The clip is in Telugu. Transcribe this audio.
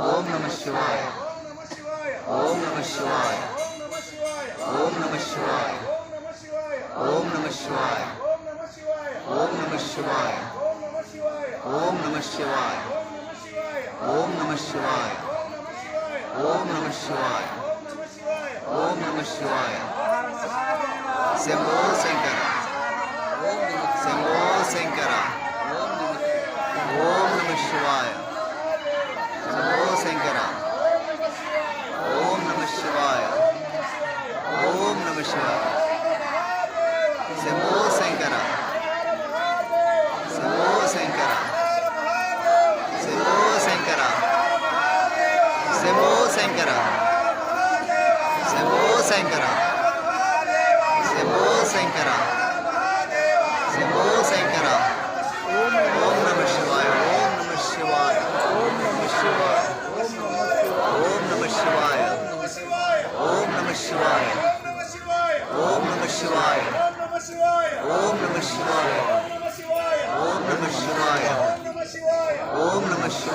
ఓం నమః శివాయ. ఓం నమః శివాయ. ఓం నమః శివాయ. ఓం నమః శివాయ. ఓం నమః శివాయ. ఓం నమః శివాయ. ఓం నమః శివాయ. ఓం నమః శివాయ. ఓం నమః శివాయ. శంభో శంకర. శంభో శంకర. ఓం నమః శివాయ. శంభో శంకర. ఓం నమః శివాయ. ఓం నమః శివాయ. శంభో శంకర. శంభో శంకర. శంభో శంకర. శంభో శంకర. శంభో శంకర. శంభో శంకర. శంభో శంకర. ఓం నమః శివాయ. ఓం నమః శివాయ. ఓం నమః శివాయ. ఓం నమః శివాయ. ఓం నమః శివాయ. ఓం నమః శివాయ. ఓం నమః శివాయ. ఓం నమః శివాయ. ఓం నమః శివాయ.